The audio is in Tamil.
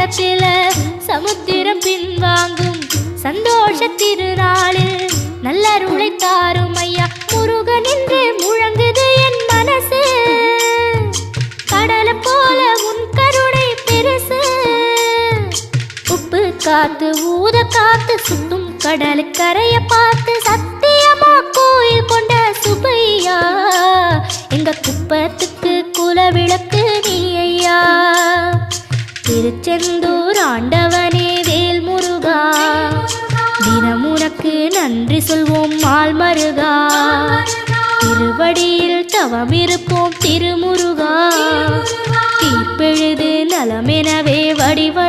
நேரத்தில் சமுத்திரம் பின்வாங்கும் சந்தோஷ திருநாளில் நல்லருளை தாரும் ஐயா முருகன் என்று முழங்குது என் மனசு. கடலை போல உன் கருணை பெருசு. உப்பு காத்து ஊத காத்து சுத்தும் கடலுக்கரைய பார்த்து சத்தியமா கோயில் கொண்ட சுப்பையா எங்க குப்பத்துக்கு குலவிளக்கு நீ ஐயா. திருச்செந்தூர் ஆண்டவனே வேல் முருகா தினம் உனக்கு நன்றி சொல்வோம் மால் மருகா. திருவடியில் தவம் இருப்போம் திருமுருகா. தீர்ப்பெழுது நலமெனவே வடிவ